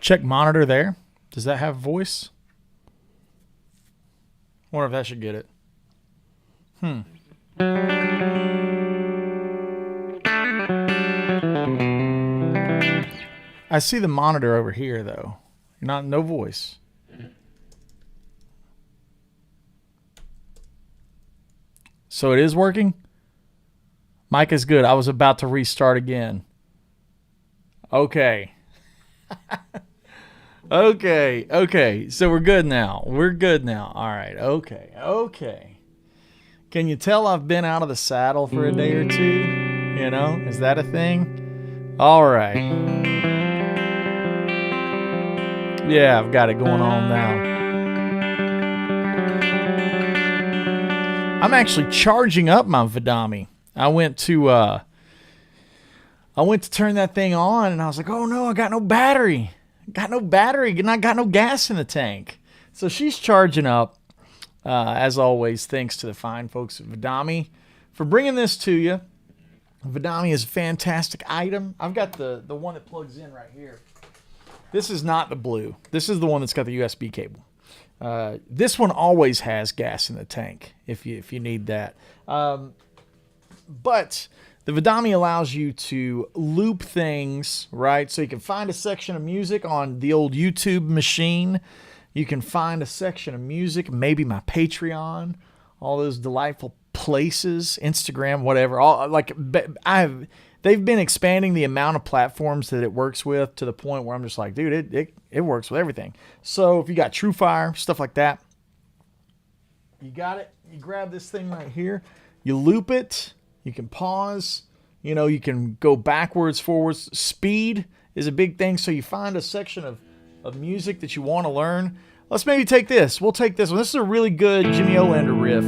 check monitor there. Does that have voice? Wonder if that should get it. I see the monitor over here though. No voice. So it is working? Mic is good. I was about to restart again. Okay. Okay. So we're good now. All right. Okay. Can you tell I've been out of the saddle for a day or two? You know, is that a thing? All right. Yeah, I've got it going on now. I'm actually charging up my Vidami. I went to turn that thing on, and I was like, oh no, I got no battery. And I got no gas in the tank. So she's charging up, as always, thanks to the fine folks at Vidami for bringing this to you. Vidami is a fantastic item. I've got the one that plugs in right here. This is not the blue. This is the one that's got the USB cable. This one always has gas in the tank if you need that. But the Vidami allows you to loop things, right? So you can find a section of music on the old YouTube machine. You can find a section of music, maybe my Patreon, all those delightful places, Instagram, whatever. They've been expanding the amount of platforms that it works with to the point where I'm just like, dude, it works with everything. So if you got TrueFire, stuff like that, you got it. You grab this thing right here, you loop it. You can pause, you can go backwards, forwards. Speed is a big thing. So you find a section of music that you want to learn. Let's maybe take this. We'll take this one. This is a really good Jimmy Olander riff.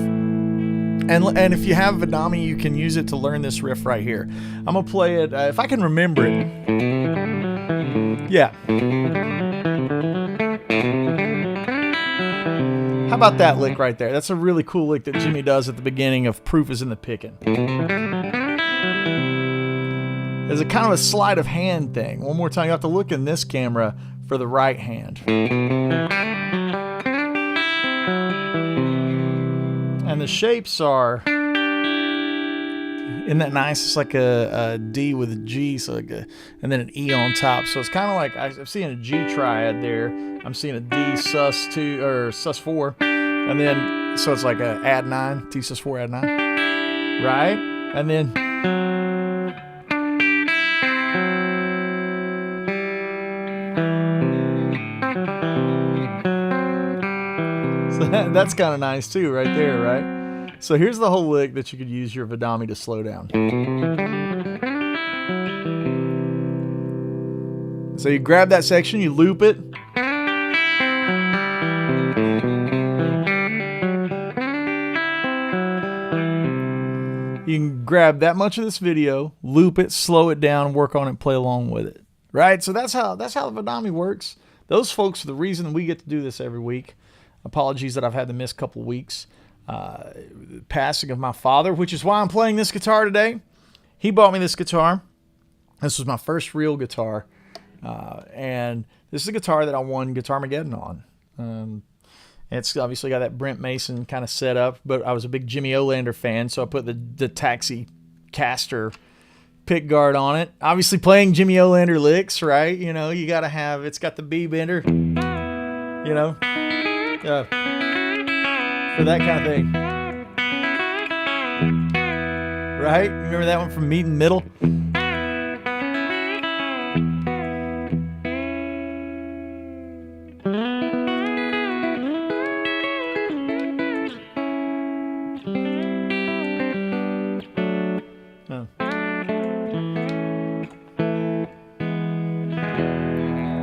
And if you have Vidami, you can use it to learn this riff right here. I'm going to play it, if I can remember it. Yeah. How about that lick right there? That's a really cool lick that Jimmy does at the beginning of Proof is in the Pickin'. There's a kind of a sleight of hand thing. One more time, you have to look in this camera for the right hand. And the shapes are, isn't that nice? It's like a D with a G, so and then an E on top. So it's kind of like I'm seeing a G triad there. I'm seeing a D sus2 or sus4, and then so it's like a add 9, T sus4 add 9, right? And then so that's kind of nice too, right there, right? So here's the whole lick that you could use your Vidami to slow down. So you grab that section, you loop it. You can grab that much of this video, loop it, slow it down, work on it, play along with it. Right? So that's how the Vidami works. Those folks are the reason we get to do this every week. Apologies that I've had to miss a couple of weeks. Passing of my father, which is why I'm playing this guitar today. He bought me this guitar. This was my first real guitar. And this is a guitar that I won Guitar-mageddon on. It's obviously got that Brent Mason kind of setup, but I was a big Jimmy Olander fan, so I put the Taxi Caster pick guard on it. Obviously playing Jimmy Olander licks, right? You got to have, it's got the B bender, for that kind of thing. Right? Remember that one from Meet in Middle?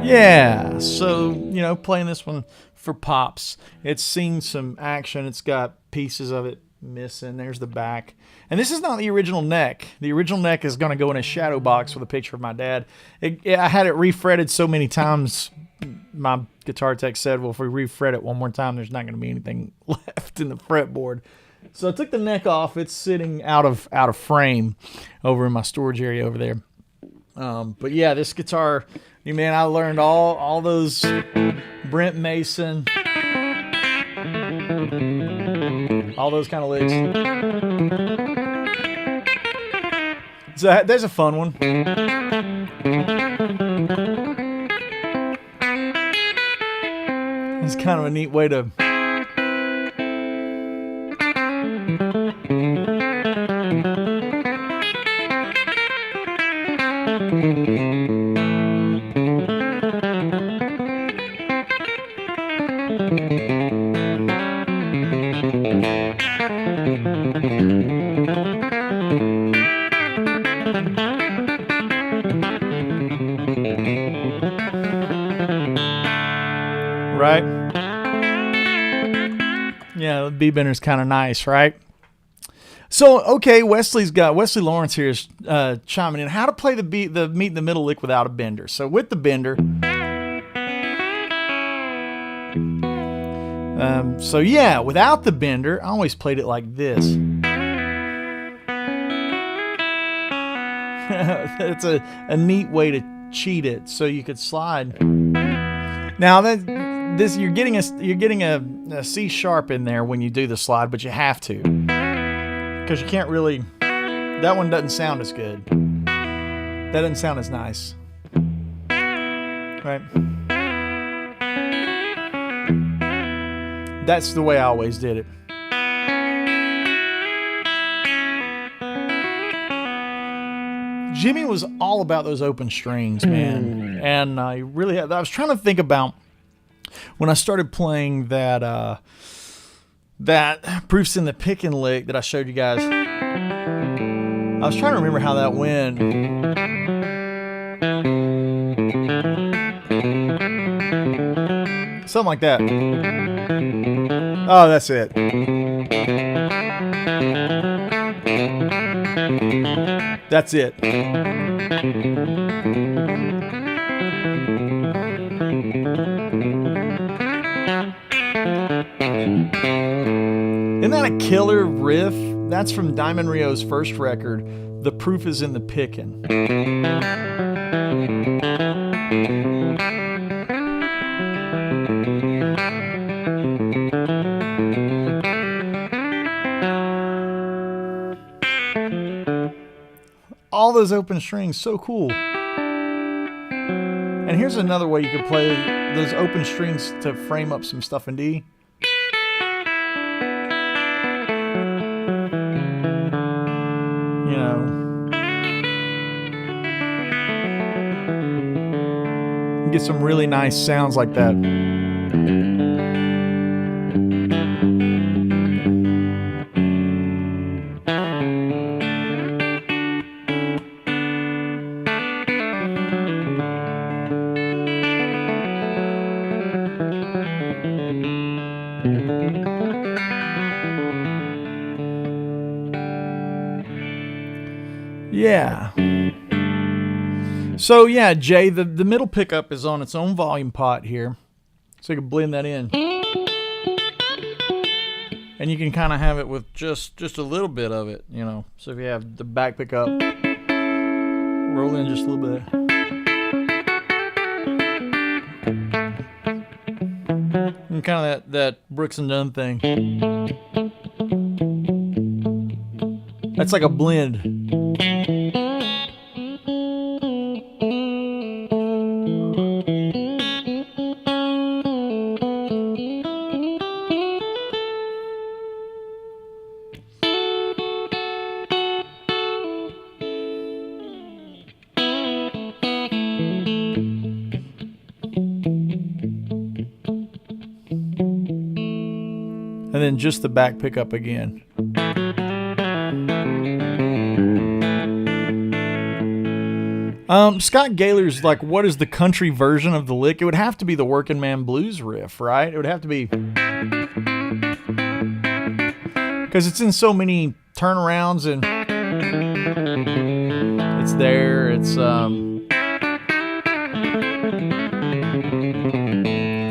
Yeah, so, playing this one for pops. It's seen some action. It's got pieces of it missing. There's the back. And this is not the original neck. The original neck is going to go in a shadow box with a picture of my dad. I had it refretted so many times. My guitar tech said, well, if we refret it one more time, there's not going to be anything left in the fretboard. So I took the neck off. It's sitting out of frame over in my storage area over there. But yeah, this guitar, Man, I learned all those Brent Mason, all those kind of licks. So there's a fun one. It's kind of a neat way to. Right? Yeah, the B-bender's kind of nice, right? So, okay, Wesley Lawrence here is chiming in. How to play the meet in the middle lick without a bender. So with the bender, so yeah, without the bender, I always played it like this. It's a neat way to cheat it, so you could slide. Now you're getting a C sharp in there when you do the slide, but you have to. Because you can't really, that one doesn't sound as good. That doesn't sound as nice. Right? That's the way I always did it. Jimmy was all about those open strings, man. And I really had, I was trying to think about when I started playing that Proofs in the Pickin' lick that I showed you guys. I was trying to remember how that went. Something like that. Oh, that's it. That's it. Isn't that a killer riff? That's from Diamond Rio's first record, The Proof is in the Pickin'. All those open strings, so cool. And here's another way you could play those open strings to frame up some stuff in D. You know, get some really nice sounds like that. Yeah. So yeah, Jay, the middle pickup is on its own volume pot here. So you can blend that in. And you can kind of have it with just a little bit of it, you know. So if you have the back pickup, roll in just a little bit. And kind of that Brooks and Dunn thing. That's like a blend. And then just the back pickup again. Scott Gaylor's like, what is the country version of the lick? It would have to be the Working Man Blues riff, right? It would have to be, because it's in so many turnarounds and it's there. It's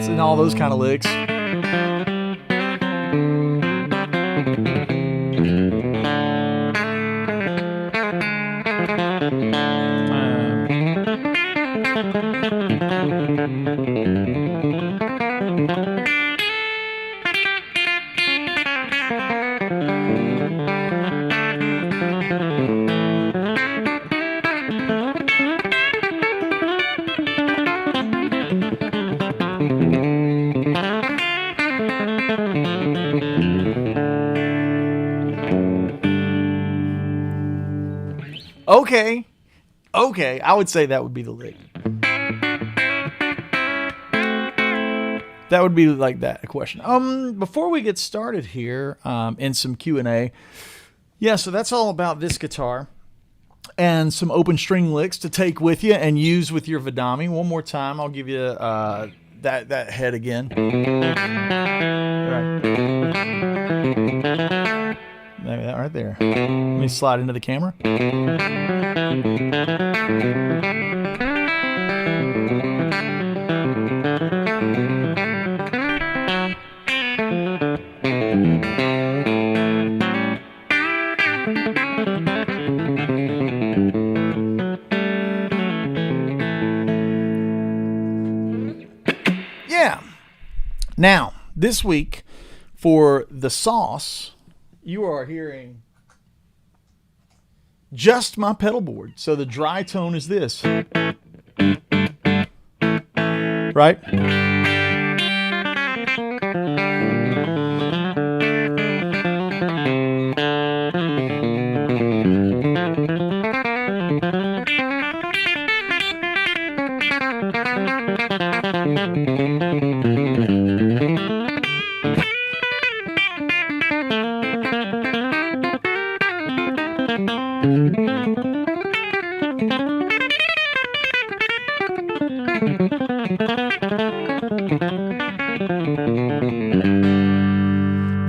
in all those kind of licks. Okay, I would say that would be the lick. That would be like that, a question. Before we get started here, in some Q&A, yeah, so that's all about this guitar and some open string licks to take with you and use with your Vidami. One more time, I'll give you that head again. Right. Maybe that right there. Let me slide into the camera. Yeah. Now, this week for the sauce, you are hearing just my pedal board. So the dry tone is this. Right?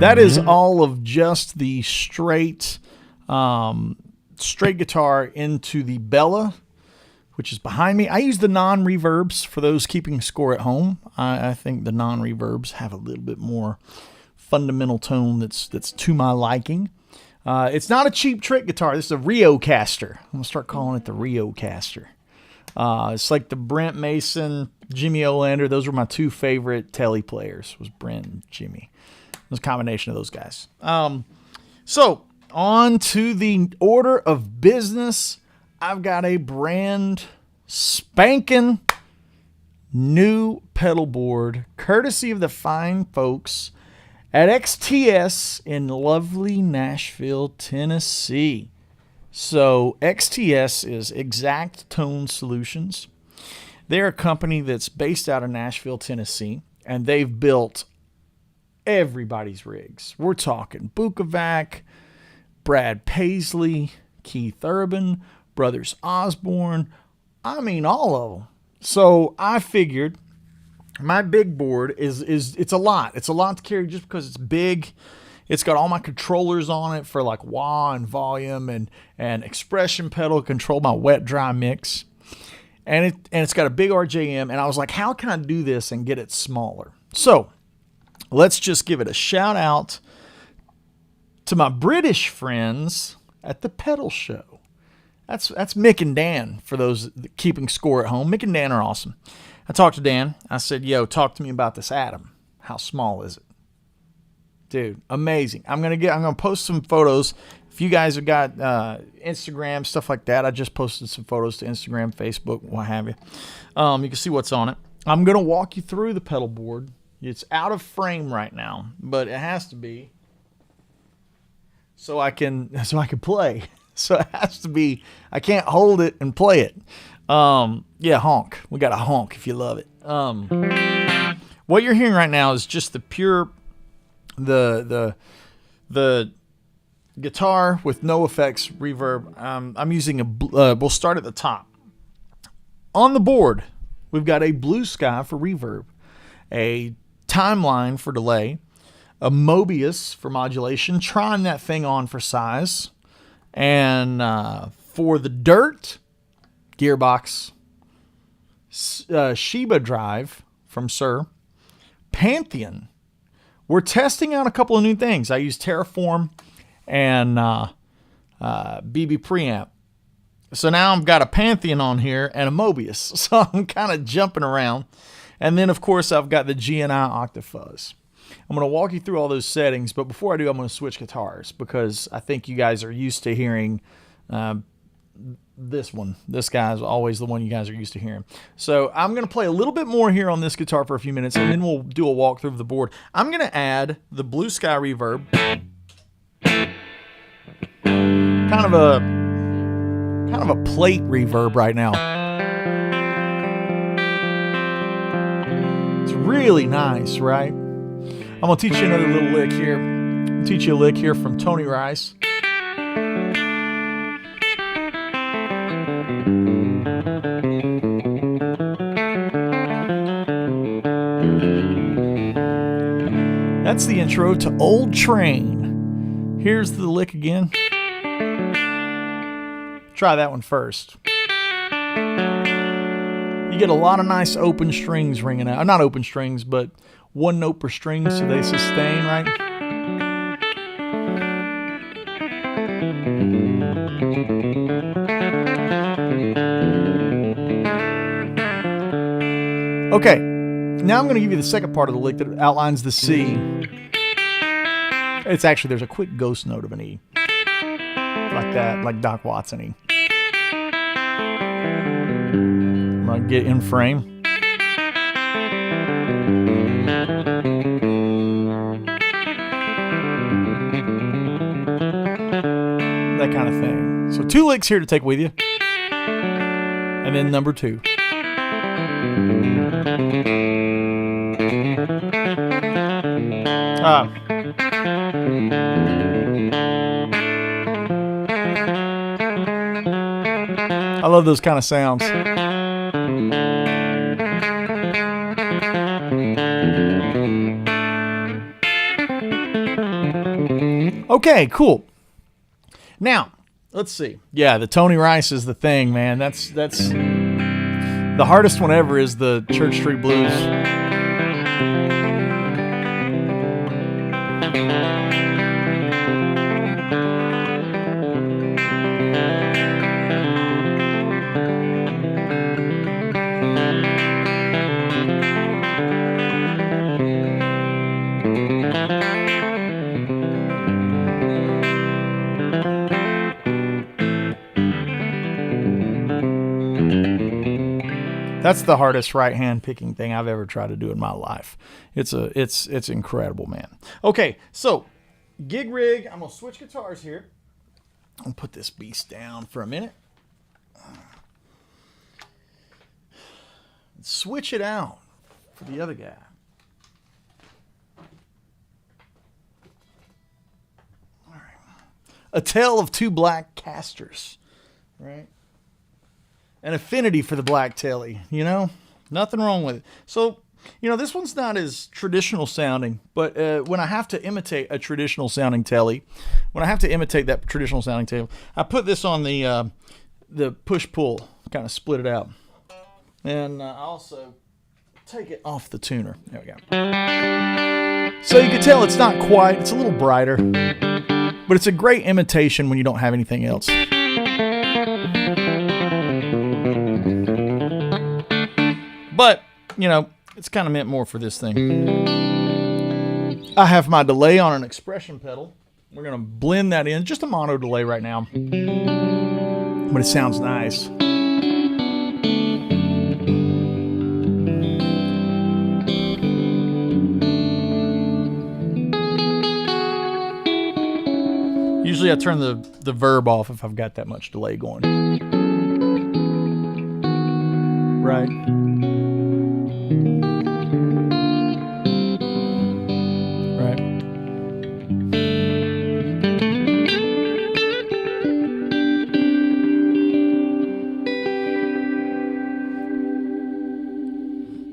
That is all of just the straight guitar into the Bella, which is behind me. I use the non-reverbs for those keeping score at home. I think the non-reverbs have a little bit more fundamental tone that's to my liking. It's not a cheap trick guitar. This is a Riocaster. I'm going to start calling it the Riocaster. It's like the Brent Mason, Jimmy Olander. Those were my two favorite telly players, was Brent and Jimmy. It was a combination of those guys. So on to the order of business. I've got a brand spanking new pedal board, courtesy of the fine folks at XTS in lovely Nashville, Tennessee. So XTS is Exact Tone Solutions. They're a company that's based out of Nashville, Tennessee, and they've built everybody's rigs. We're talking Bukovac, Brad Paisley, Keith Urban, Brothers Osborne. I mean, all of them. So I figured my big board it's a lot. It's a lot to carry just because it's big. It's got all my controllers on it for like wah and volume and expression pedal to control my wet dry mix. And it's got a big RJM. And I was like, how can I do this and get it smaller? So let's just give it a shout out to my British friends at the Pedal Show. That's Mick and Dan, for those keeping score at home. Mick and Dan are awesome. I talked to Dan. I said, yo, talk to me about this Atom. How small is it? Dude, amazing. I'm gonna post some photos. If you guys have got Instagram, stuff like that, I just posted some photos to Instagram, Facebook, what have you. You can see what's on it. I'm gonna walk you through the pedal board. It's out of frame right now, but it has to be so I can play. So it has to be. I can't hold it and play it. Yeah, honk. We got a honk if you love it. What you're hearing right now is just the pure the guitar with no effects reverb. I'm using we'll start at the top. On the board, we've got a Blue Sky for reverb, a Timeline for delay, a Mobius for modulation, trying that thing on for size, and for the dirt, Gearbox, Sheba Drive from Sir, Pantheon. We're testing out a couple of new things. I use Terraform and BB Preamp. So now I've got a Pantheon on here and a Mobius. So I'm kind of jumping around. And then, of course, I've got the GNI Octafuzz. I'm going to walk you through all those settings, but before I do, I'm going to switch guitars because I think you guys are used to hearing this one. This guy's always the one you guys are used to hearing. So I'm going to play a little bit more here on this guitar for a few minutes, and then we'll do a walkthrough of the board. I'm going to add the Blue Sky reverb. Kind of a plate reverb right now. It's really nice, right? I'm going to teach you another little lick here. I'll teach you a lick here from Tony Rice. That's the intro to Old Train. Here's the lick again. Try that one first. You get a lot of nice open strings ringing out. Not open strings, but one note per string so they sustain, right? Okay, now I'm going to give you the second part of the lick that outlines the C. It's actually, there's a quick ghost note of an E. Like that, like Doc Watson E. I'm going to get in frame. That kind of thing. So 2 licks here to take with you. And then number 2. I love those kind of sounds. Okay, cool. Now, let's see. Yeah, the Tony Rice is the thing, man. That's the hardest one ever is the Church Street Blues. That's the hardest right-hand picking thing I've ever tried to do in my life. It's incredible, man. Okay, so gig rig. I'm gonna switch guitars here. I'll put this beast down for a minute. Switch it out for the other guy. All right. A tale of 2 black casters, right? An affinity for the black telly, you know? Nothing wrong with it. So, you know, this one's not as traditional sounding, but when I have to imitate a traditional sounding telly, when I have to imitate that traditional sounding telly, I put this on the push-pull, kind of split it out. And I also take it off the tuner. There we go. So you can tell it's not quite, it's a little brighter, but it's a great imitation when you don't have anything else. But, you know, it's kind of meant more for this thing. I have my delay on an expression pedal. We're going to blend that in. Just a mono delay right now. But it sounds nice. Usually I turn the verb off if I've got that much delay going. Right.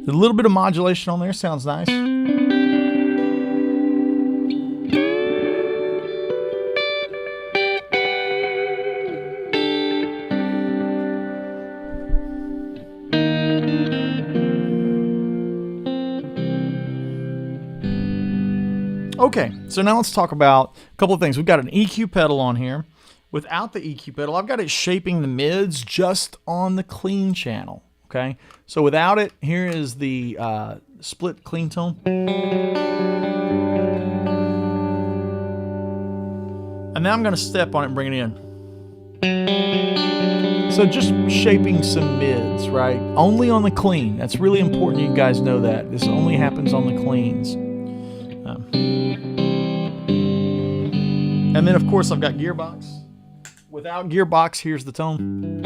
A little bit of modulation on there sounds nice. Okay, so now let's talk about a couple of things. We've got an EQ pedal on here. without the EQ pedal, I've got it shaping the mids just on the clean channel. Okay, so without it, here is the split clean tone. And now I'm going to step on it and bring it in. So just shaping some mids, right? Only on the clean. That's really important you guys know that. This only happens on the cleans. And then, of course, I've got gearbox. Without gearbox, here's the tone.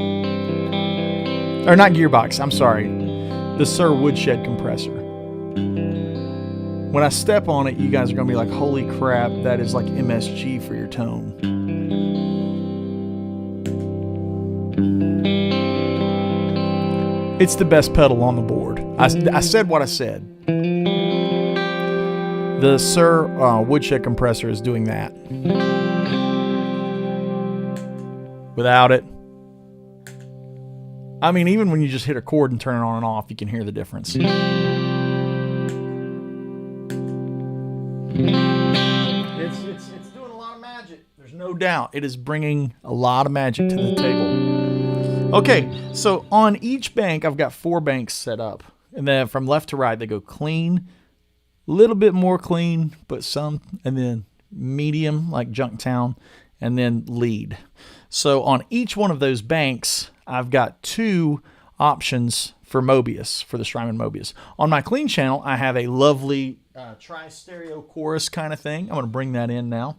Or not gearbox, I'm sorry. The Sir Woodshed compressor. When I step on it, you guys are going to be like, holy crap, that is like MSG for your tone. It's the best pedal on the board. I said what I said. The Sir Woodshed compressor is doing that. Without it, I mean, even when you just hit a chord and turn it on and off, you can hear the difference. It's doing a lot of magic. There's no doubt. It is bringing a lot of magic to the table. Okay, so on each bank, I've got 4 banks set up. And then from left to right, they go clean, a little bit more clean, but some, and then medium, like Junktown, and then lead. So on each one of those banks, I've got 2 options for Mobius, for the Strymon Mobius. On my clean channel, I have a lovely tri-stereo chorus kind of thing. I'm going to bring that in now.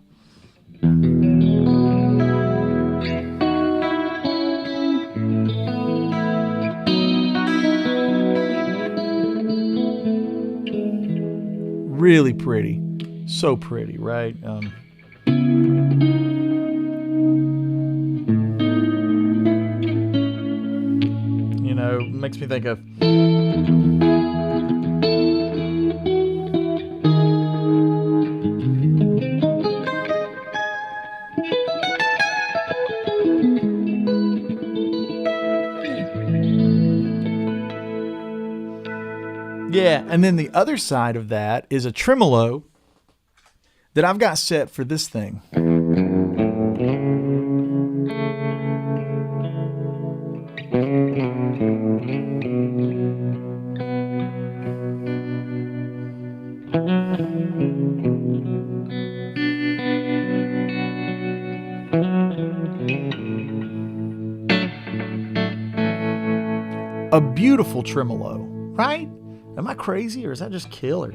Really pretty. So pretty, right? You know, makes me think of... Yeah, and then the other side of that is a tremolo that I've got set for this thing. A beautiful tremolo, right? Am I crazy or is that just killer?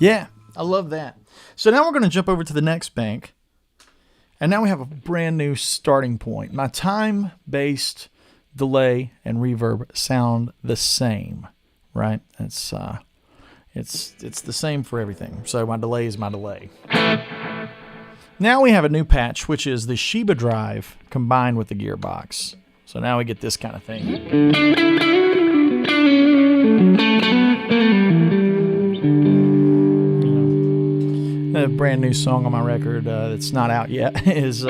Yeah, I love that. So now we're going to jump over to the next bank. And now we have a brand new starting point. My time-based delay and reverb sound the same, right? It's the same for everything. So my delay is my delay. Now we have a new patch, which is the Sheba drive combined with the gearbox. So now we get this kind of thing. A brand new song on my record that's not out yet is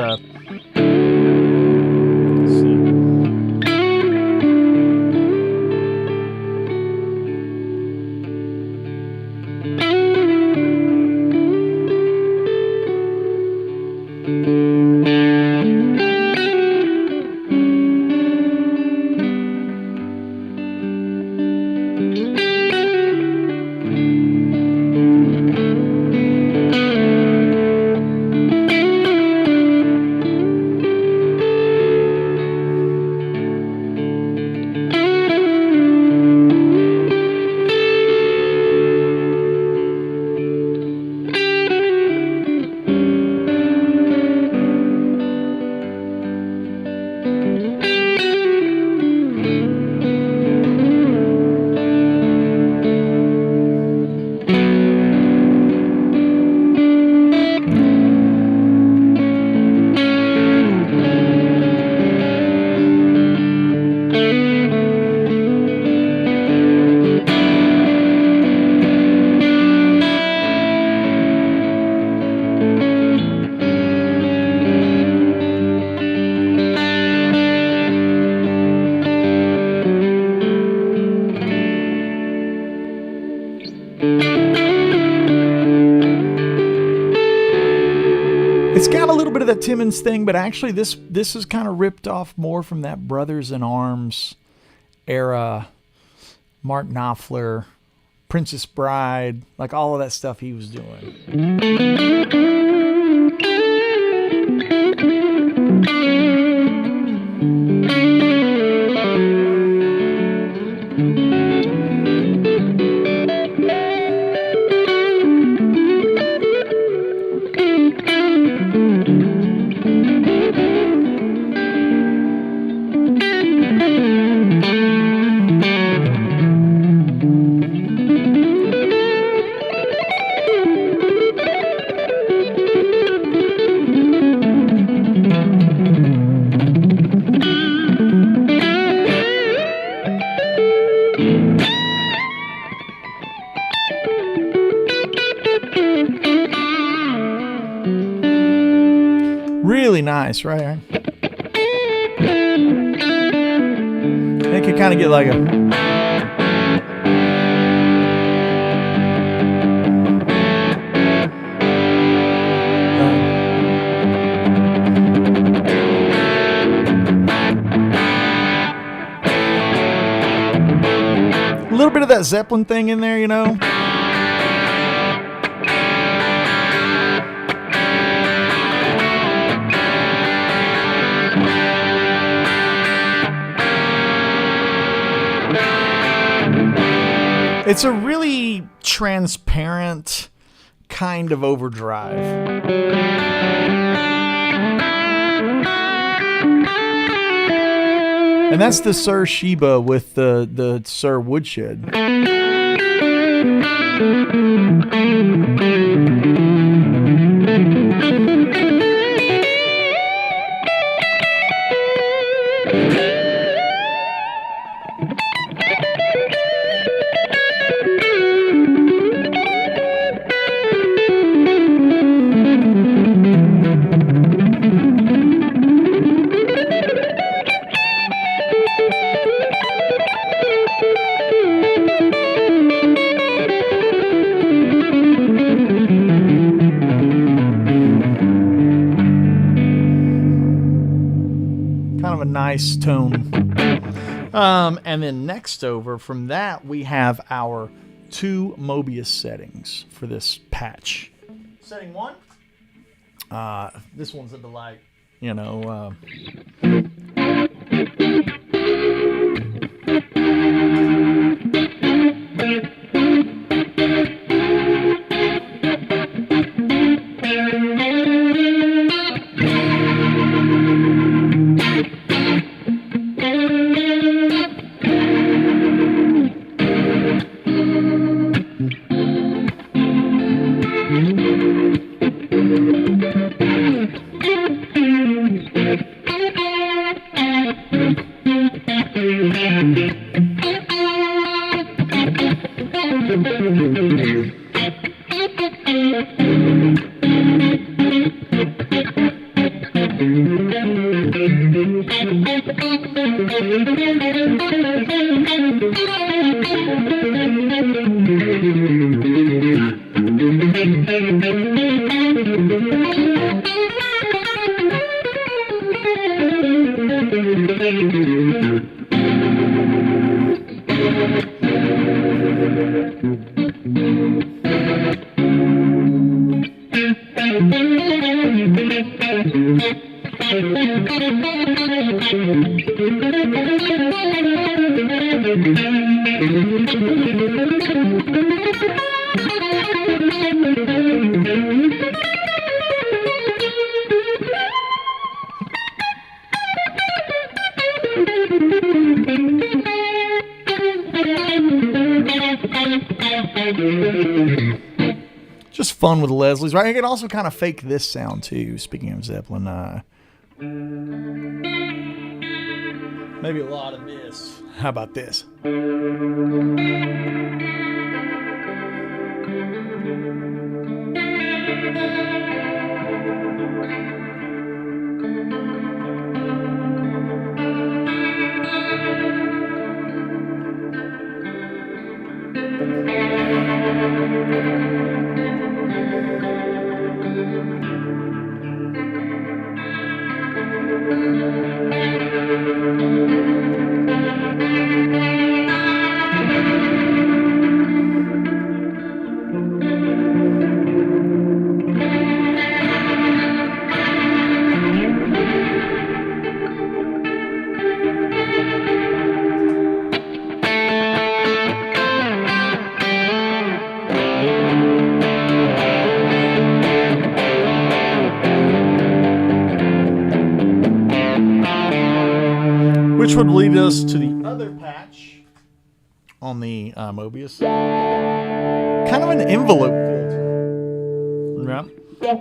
It's got a little bit of that Timmons thing, but actually this is kind of ripped off more from that Brothers in Arms era, Mark Knopfler, Princess Bride, like all of that stuff he was doing. Really nice, right? It can kind of get like a little bit of that Zeppelin thing in there, you know. It's a really transparent kind of overdrive. And that's the Sir Sheba with the Sir Woodshed. Kind of a nice tone. And then next over from that, we have our 2 Mobius settings for this patch. Setting 1. This one's a delight. You know, just fun with the Leslies, right? You can also kind of fake this sound too. Speaking of Zeppelin, maybe a lot of this. How about this? which would lead us to the other patch on the Mobius. Kind of an envelope feel. Yeah.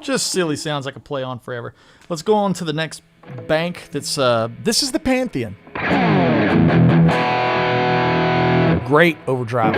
Just silly sounds I could play on forever. Let's go on to the next bank. That's this is the Pantheon. Great overdrive.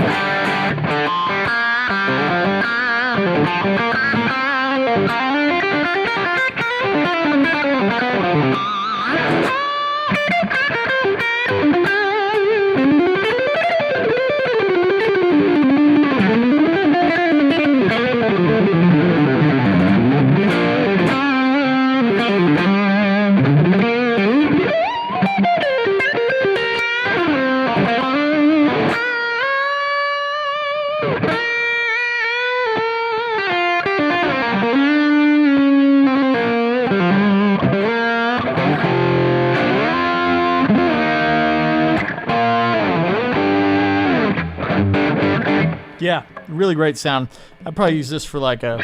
Yeah, really great sound. I'd probably use this for like a...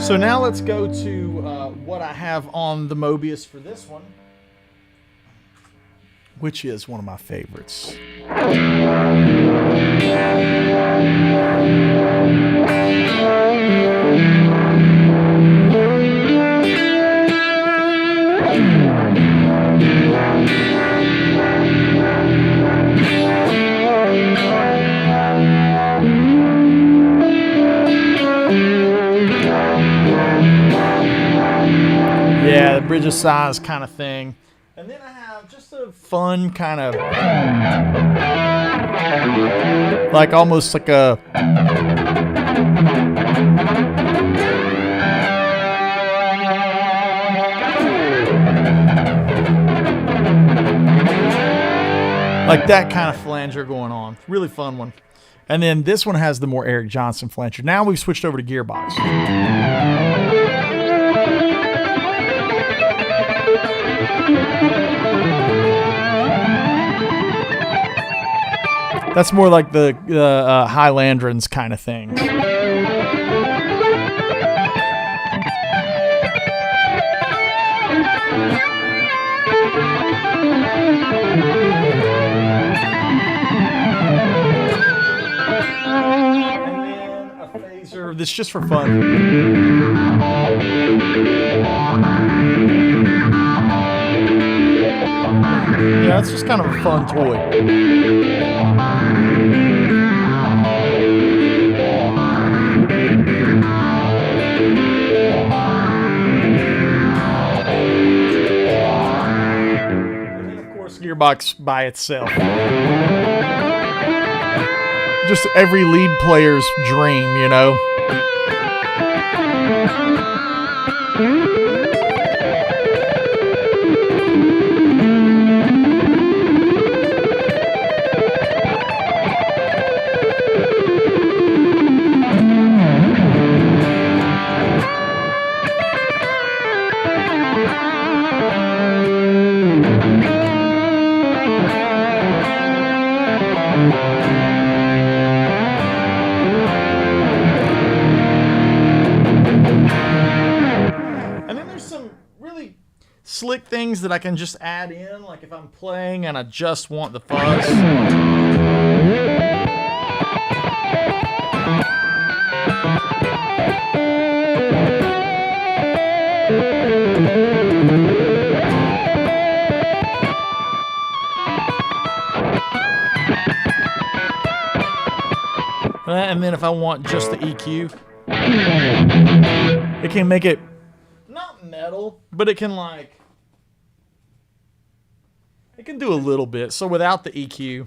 So now let's go to what I have on the Mobius for this one, which is one of my favorites. Yeah, the bridge of sighs kind of thing. And then I have just a fun kind of, like almost like a, like that kind of flanger going on. Really fun one. And then this one has the more Eric Johnson flanger. Now we've switched over to gearbox. That's more like the Highlandrons kind of thing. this just for fun. Yeah, it's just kind of a fun toy. And then, of course, gearbox by itself. Just every lead player's dream, you know? Slick things that I can just add in, like if I'm playing and I just want the fuzz. And then if I want just the EQ, it can make it not metal, but it can like, it can do a little bit. So without the EQ,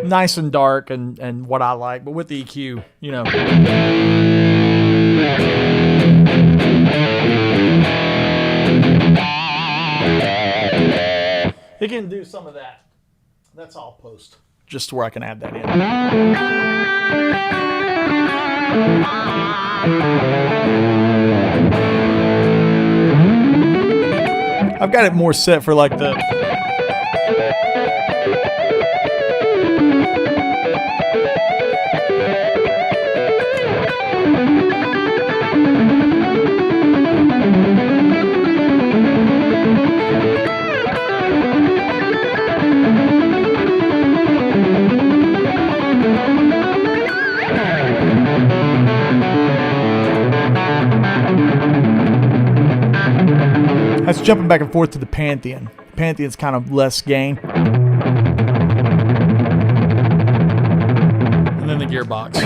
nice and dark and what I like, but with the EQ, you know. It can do some of that. That's all post, just where I can add that in. I've got it more set for like the that's jumping back and forth to the Pantheon. Pantheon's kind of less gain. And then the gearbox.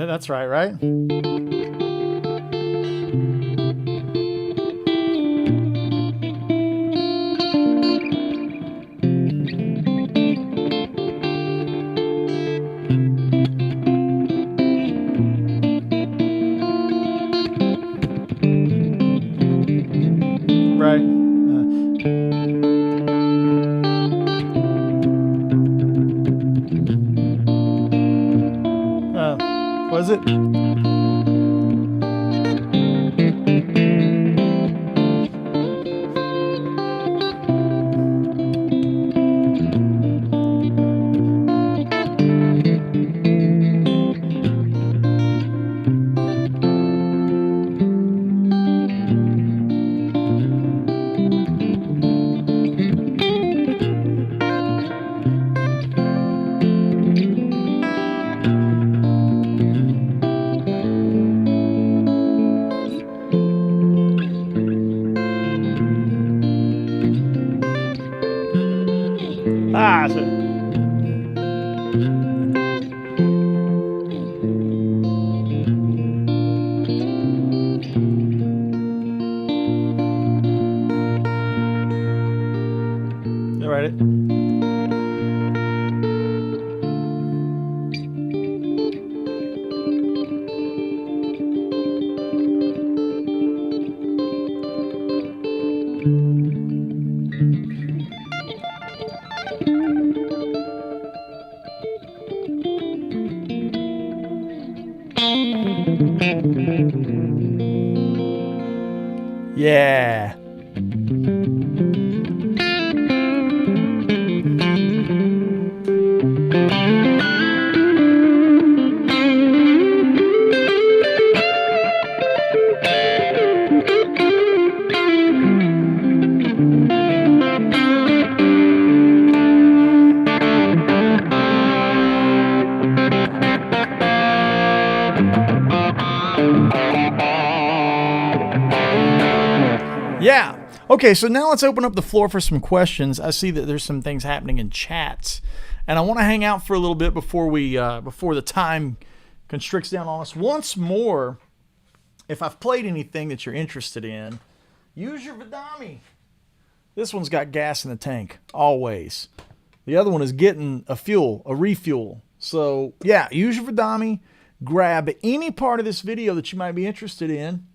That's right, right? Right. Was it? Yeah. Yeah. Okay, so now let's open up the floor for some questions. I see that there's some things happening in chats, and I want to hang out for a little bit before the time constricts down on us. Once more, if I've played anything that you're interested in, use your Vidami. This one's got gas in the tank, always. The other one is getting a refuel. So, yeah, use your Vidami. Grab any part of this video that you might be interested in.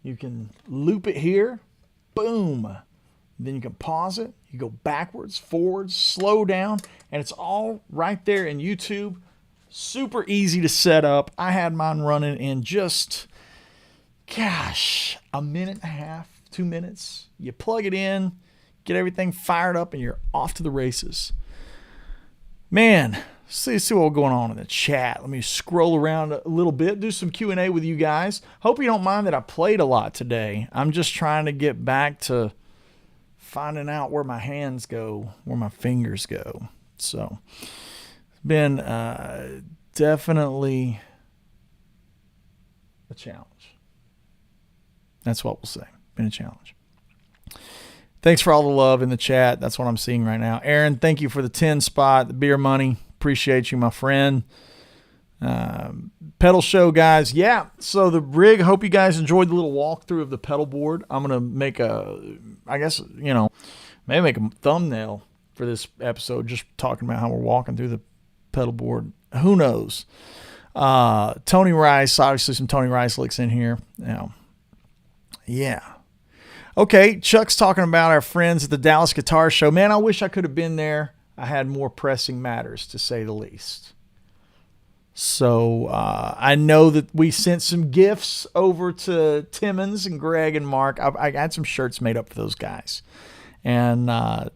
You can loop it here. Boom. Then you can pause it. You go backwards, forwards, slow down, and it's all right there in YouTube. Super easy to set up. I had mine running in just, a minute and a half, 2 minutes. You plug it in, get everything fired up, and you're off to the races. Man, see what's going on in the chat. Let me scroll around a little bit, do some Q&A with you guys. Hope you don't mind that I played a lot today. I'm just trying to get back to finding out where my hands go, where my fingers go. So it's been definitely a challenge. That's what we'll say. Been a challenge. Thanks for all the love in the chat. That's what I'm seeing right now. Aaron, thank you for the 10 spot, the beer money. Appreciate you, my friend. Pedal show, guys. Yeah, so the rig, hope you guys enjoyed the little walkthrough of the pedal board. I'm going to make maybe make a thumbnail for this episode, just talking about how we're walking through the pedal board. Who knows? Tony Rice, obviously some Tony Rice licks in here. Now, yeah. Okay, Chuck's talking about our friends at the Dallas Guitar Show. Man, I wish I could have been there. I had more pressing matters, to say the least. So I know that we sent some gifts over to Timmons and Greg and Mark. I had some shirts made up for those guys. And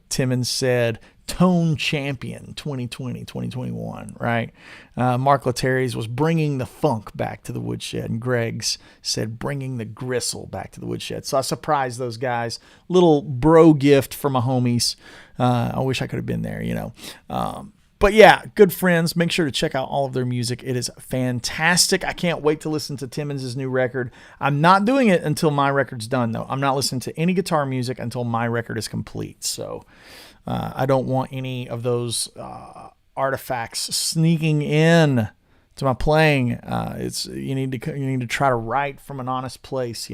Timmons said, Tone Champion 2020, 2021, right? Mark Letterry's was bringing the funk back to the Woodshed, and Greg's said bringing the gristle back to the Woodshed. So I surprised those guys. Little bro gift for my homies. I wish I could have been there, But yeah, good friends. Make sure to check out all of their music. It is fantastic. I can't wait to listen to Timmons' new record. I'm not doing it until my record's done, though. I'm not listening to any guitar music until my record is complete. So I don't want any of those artifacts sneaking in to my playing. You need to try to write from an honest place,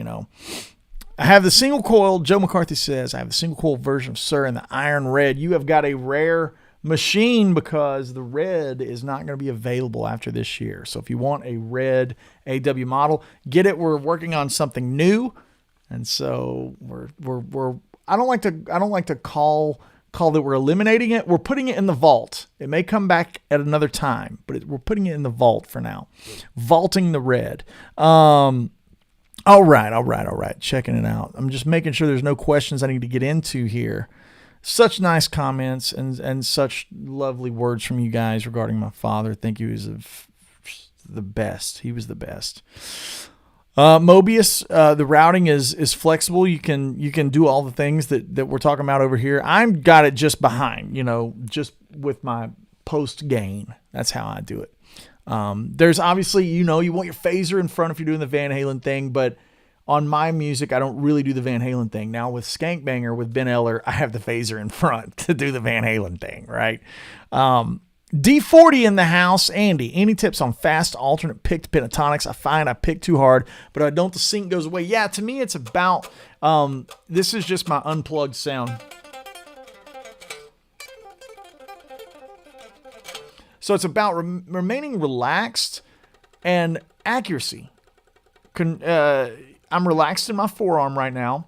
I have the single coil. Joe McCarthy says, I have the single coil version of Sir in the iron red. You have got a rare machine because the red is not going to be available after this year. So if you want a red AW model, get it. We're working on something new. And so I don't like to call that we're eliminating it. We're putting it in the vault. It may come back at another time, but we're putting it in the vault for now. Vaulting the red. All right. Checking it out. I'm just making sure there's no questions I need to get into here. Such nice comments and such lovely words from you guys regarding my father. Thank you. He was the best. He was the best. Mobius, the routing is flexible. You can do all the things that we're talking about over here. I've got it just behind, just with my post gain. That's how I do it. There's obviously, you want your phaser in front if you're doing the Van Halen thing, but on my music, I don't really do the Van Halen thing. Now with Skankbanger, with Ben Eller, I have the phaser in front to do the Van Halen thing, right? D40 in the house. Andy, any tips on fast alternate picked pentatonics? I find I pick too hard, but I don't, the sync goes away. Yeah, to me, it's about, this is just my unplugged sound. So it's about remaining relaxed and accuracy. I'm relaxed in my forearm right now,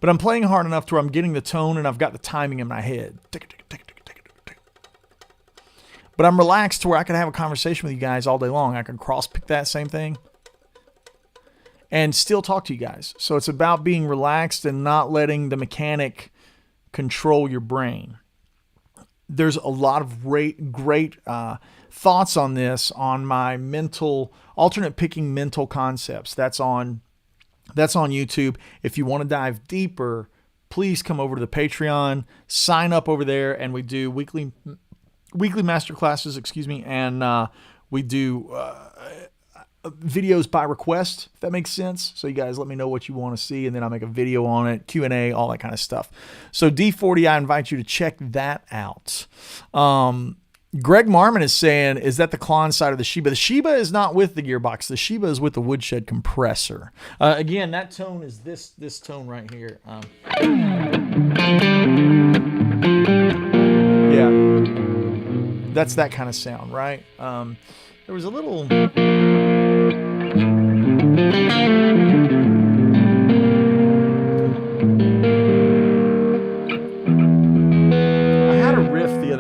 but I'm playing hard enough to where I'm getting the tone and I've got the timing in my head. But I'm relaxed to where I can have a conversation with you guys all day long. I can cross pick that same thing. and still talk to you guys. So it's about being relaxed and not letting the mechanic control your brain. There's a lot of great thoughts on this on my alternate picking mental concepts. That's on YouTube. If you want to dive deeper, please come over to the Patreon, sign up over there, and we do weekly master classes, and we do videos by request, if that makes sense. So you guys let me know what you want to see, and then I'll make a video on it, Q&A, all that kind of stuff. So D40, I invite you to check that out. Greg Marmon is saying, is that the Klon side of the Sheba? The Sheba is not with the gearbox. The Sheba is with the Woodshed compressor. Again, that tone is this tone right here. Yeah, that's that kind of sound, right? There was a little...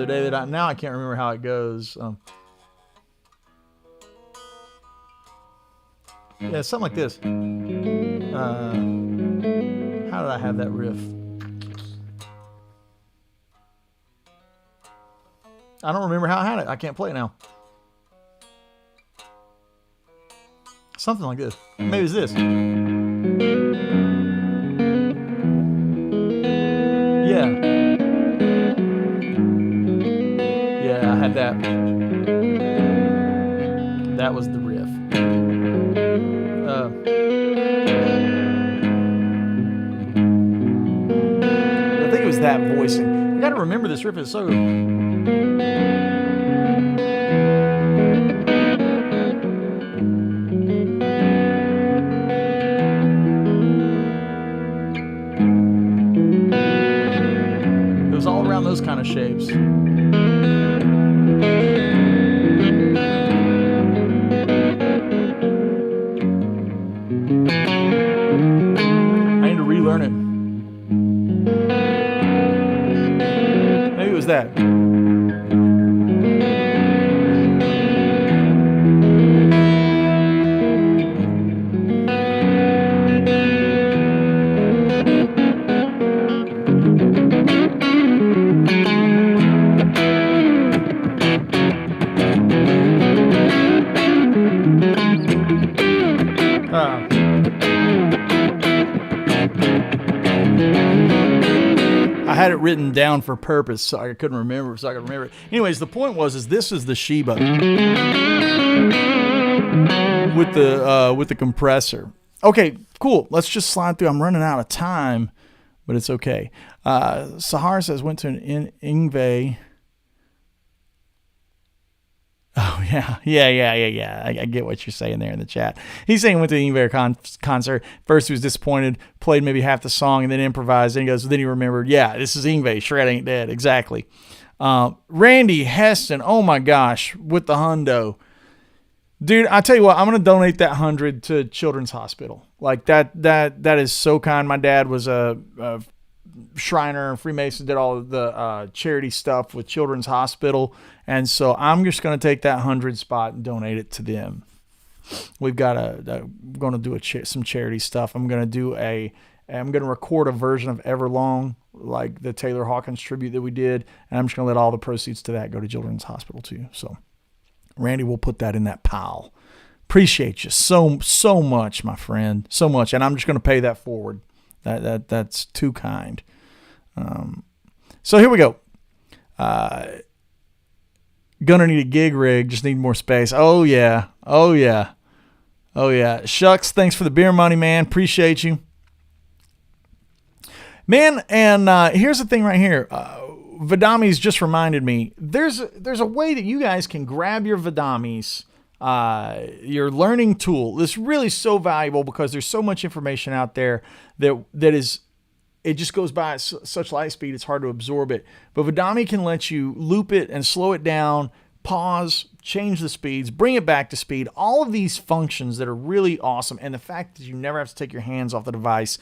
day that now I can't remember how it goes. Yeah, something like this. How did I have that riff? I don't remember how I had it. I can't play it now. Something like this. Maybe it's this. Yeah. I had that. That was the riff. I think it was that voicing. You got to remember this riff is so. It was all around those kind of shapes. That. I had it written down for purpose, so I couldn't remember, so I could remember it. Anyways, the point was this is the Sheba with the compressor. Okay, cool. Let's just slide through. I'm running out of time, but it's okay. Sahar says went to an Ingve. Oh, yeah. I get what you're saying there in the chat. He's saying he went to the Ingvar concert. First he was disappointed, played maybe half the song, and then improvised. And he goes, then he remembered, yeah, this is Ingvar. Shred ain't dead. Exactly. Randy Heston, oh my gosh, with the hundo. Dude, I tell you what, I'm going to donate that 100 to Children's Hospital. Like that is so kind. My dad was a Shriner and Freemason, did all of the charity stuff with Children's Hospital, and so I'm just going to take that 100 spot and donate it to them. We've got going to do some charity stuff. I'm going to record a version of Everlong, like the Taylor Hawkins tribute that we did, and I'm just going to let all the proceeds to that go to Children's Hospital too. So Randy will put that in that pile. Appreciate you so much, my friend, so much, and I'm just going to pay that forward. That's too kind. So here we go. Gonna need a gig rig. Just need more space. Oh yeah. Shucks. Thanks for the beer money, man. Appreciate you, man. And here's the thing right here. Vidami's just reminded me. There's a way that you guys can grab your Vidami's. Your learning tool. This is really so valuable because there's so much information out there that is, it just goes by at such light speed, it's hard to absorb it. But Vidami can let you loop it and slow it down, pause, change the speeds, bring it back to speed. All of these functions that are really awesome. And the fact that you never have to take your hands off the device.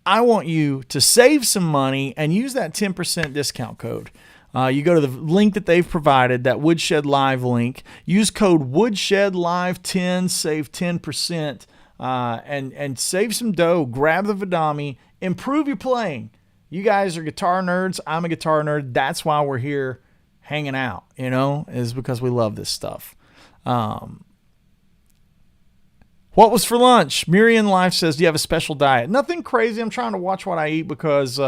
I want you to save some money and use that 10% discount code. You go to the link that they've provided, that Woodshed Live link. Use code WoodshedLive10, save 10%. and save some dough. Grab the Vidami, improve your playing. You guys are guitar nerds. I'm a guitar nerd. That's why we're here hanging out, is because we love this stuff. What was for lunch? Miriam Life says, do you have a special diet? Nothing crazy. I'm trying to watch what I eat because,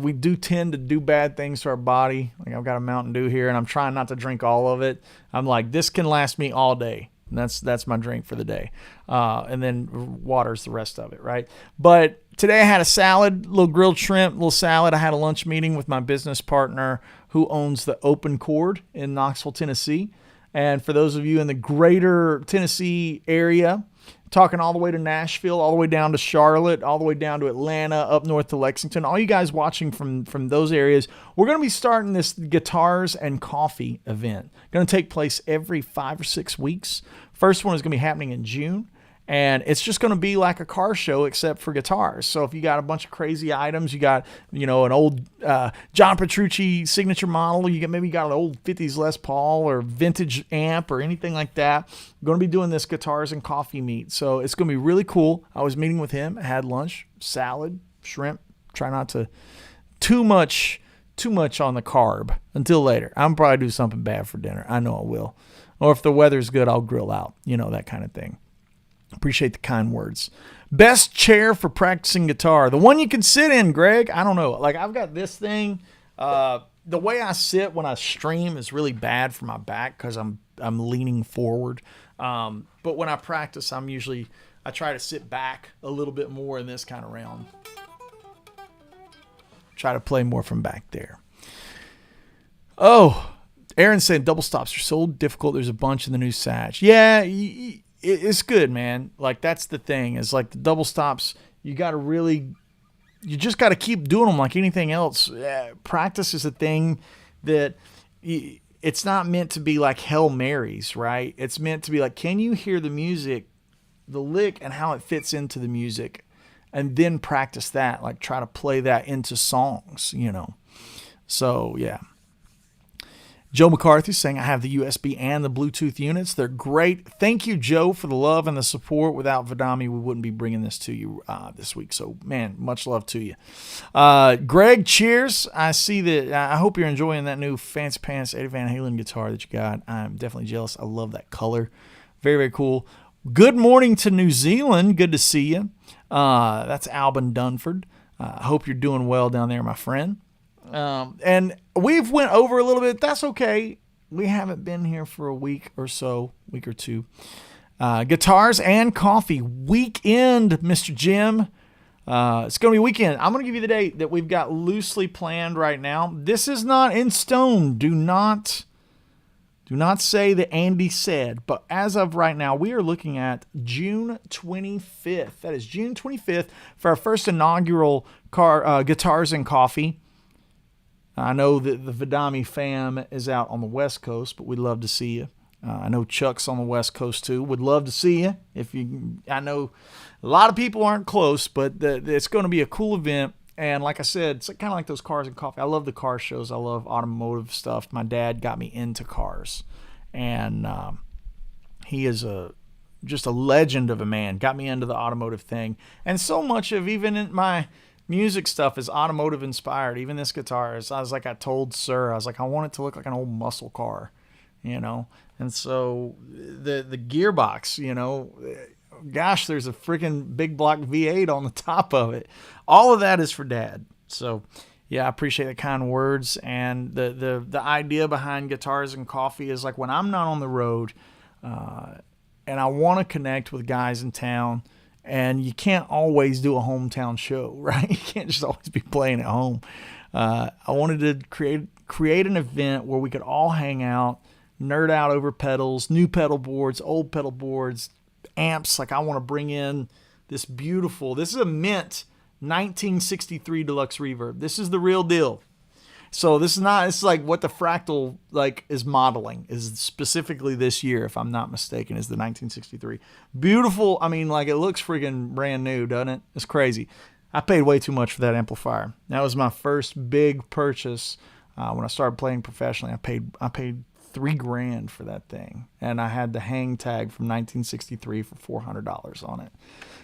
we do tend to do bad things to our body. Like I've got a Mountain Dew here and I'm trying not to drink all of it. I'm like, this can last me all day. And that's my drink for the day. And then water's the rest of it, right? But today I had a salad, little grilled shrimp, little salad. I had a lunch meeting with my business partner who owns the Open Chord in Knoxville, Tennessee. And for those of you in the greater Tennessee area, talking all the way to Nashville, all the way down to Charlotte, all the way down to Atlanta, up north to Lexington, all you guys watching from those areas, we're going to be starting this Guitars and Coffee event. Going to take place every 5 or 6 weeks. First one is going to be happening in June. And it's just going to be like a car show except for guitars. So if you got a bunch of crazy items, you got, an old John Petrucci signature model, you got an old 50s Les Paul or vintage amp or anything like that. We're going to be doing this Guitars and Coffee meet. So it's going to be really cool. I was meeting with him, had lunch, salad, shrimp. Try not to too much on the carb until later. I'm probably do something bad for dinner. I know I will. Or if the weather's good, I'll grill out, that kind of thing. Appreciate the kind words. Best chair for practicing guitar. The one you can sit in, Greg. I don't know. Like I've got this thing. The way I sit when I stream is really bad for my back because I'm leaning forward. But when I practice, I try to sit back a little bit more in this kind of round. Try to play more from back there. Oh, Aaron said double stops are so difficult. There's a bunch in the new Satch. Yeah, it's good, man. Like that's the thing is like the double stops. You just got to keep doing them like anything else. Practice is a thing that it's not meant to be like Hail Marys, right? It's meant to be like, can you hear the music, the lick and how it fits into the music, and then practice that, like try to play that into songs, So yeah. Joe McCarthy saying, I have the USB and the Bluetooth units. They're great. Thank you, Joe, for the love and the support. Without Vidami, we wouldn't be bringing this to you this week. So, man, much love to you. Greg, cheers. I see that. I hope you're enjoying that new Fancy Pants Eddie Van Halen guitar that you got. I'm definitely jealous. I love that color. Very, very cool. Good morning to New Zealand. Good to see you. That's Albin Dunford. I hope you're doing well down there, my friend. And we've went over a little bit. That's okay. We haven't been here for a week or two. Guitars and Coffee weekend, Mr. Jim. It's going to be weekend. I'm going to give you the date that we've got loosely planned right now. This is not in stone. Do not say that Andy said, but as of right now, we are looking at June 25th. That is June 25th for our first inaugural Guitars and Coffee. I know that the Vidami fam is out on the West Coast, but we'd love to see you. I know Chuck's on the West Coast too. Would love to see you. I know a lot of people aren't close, but it's going to be a cool event. And like I said, it's kind of like those Cars and Coffee. I love the car shows. I love automotive stuff. My dad got me into cars, and he is just a legend of a man. Got me into the automotive thing, and so much of even in my music stuff is automotive inspired. Even this guitar is. I told Sir, I want it to look like an old muscle car, And so the gearbox, gosh, there's a freaking big block V8 on the top of it. All of that is for Dad. So yeah, I appreciate the kind words. And the idea behind Guitars and Coffee is like when I'm not on the road, and I want to connect with guys in town. And you can't always do a hometown show, right? You can't just always be playing at home. I wanted to create an event where we could all hang out, nerd out over pedals, new pedal boards, old pedal boards, amps. Like I want to bring in this is a mint 1963 Deluxe Reverb. This is the real deal. So it's like what the Fractal is modeling is specifically this year, if I'm not mistaken, is the 1963. Beautiful. I mean, it looks freaking brand new, doesn't it? It's crazy. I paid way too much for that amplifier. That was my first big purchase when I started playing professionally. I paid $3,000 for that thing. And I had the hang tag from 1963 for $400 on it.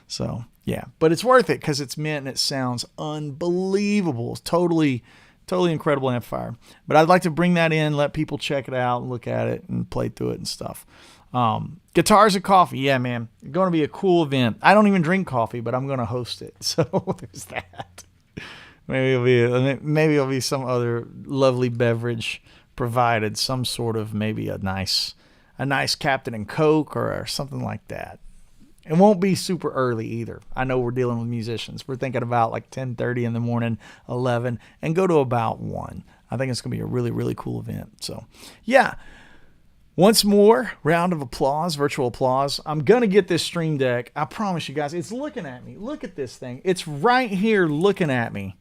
So yeah, but it's worth it because it's mint and it sounds unbelievable. It's totally incredible amplifier. But I'd like to bring that in, let people check it out and look at it and play through it and stuff. Guitars and coffee. Yeah, man. It's going to be a cool event. I don't even drink coffee, but I'm going to host it. So there's that. Maybe it'll be some other lovely beverage provided, some sort of maybe a nice Captain and Coke or something like that. It won't be super early either. I know we're dealing with musicians. We're thinking about like 10:30 in the morning, 11, and go to about 1. I think it's going to be a really, really cool event. So, yeah. Once more, round of applause, virtual applause. I'm going to get this Stream Deck. I promise you guys, it's looking at me. Look at this thing. It's right here looking at me.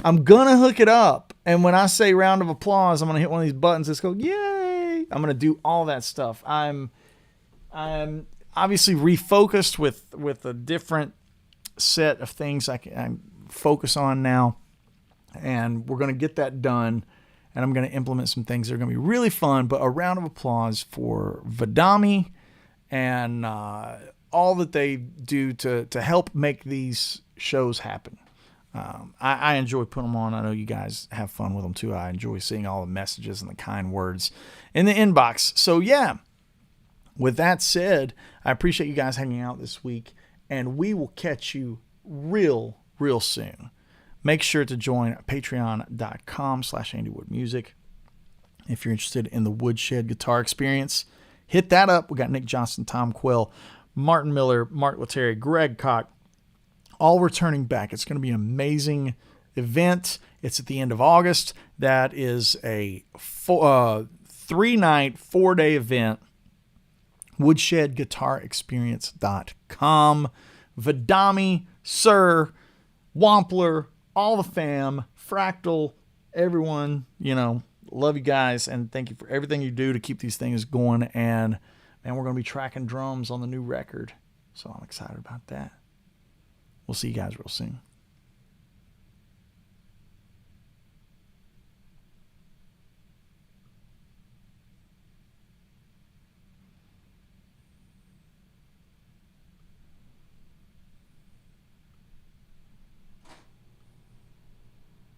I'm going to hook it up. And when I say round of applause, I'm going to hit one of these buttons that's go, yay. I'm going to do all that stuff. I'm obviously refocused with a different set of things I focus on now. And we're going to get that done. And I'm going to implement some things that are going to be really fun. But a round of applause for Vidami and all that they do to help make these shows happen. I enjoy putting them on. I know you guys have fun with them too. I enjoy seeing all the messages and the kind words in the inbox. So yeah, with that said, I appreciate you guys hanging out this week, and we will catch you real soon. Make sure to join patreon.com/AndyWoodMusic. If you're interested in the Woodshed guitar experience, hit that up. We got Nick Johnston, Tom Quill, Martin Miller, Mark Lettieri, Greg Koch, all returning back. It's going to be an amazing event. It's at the end of August. That is a 3-night, 4-day event. WoodshedGuitarExperience.com. Vidami, Sir, Wampler, all the fam, Fractal, everyone, love you guys, and thank you for everything you do to keep these things going. And we're going to be tracking drums on the new record, so I'm excited about that. We'll see you guys real soon.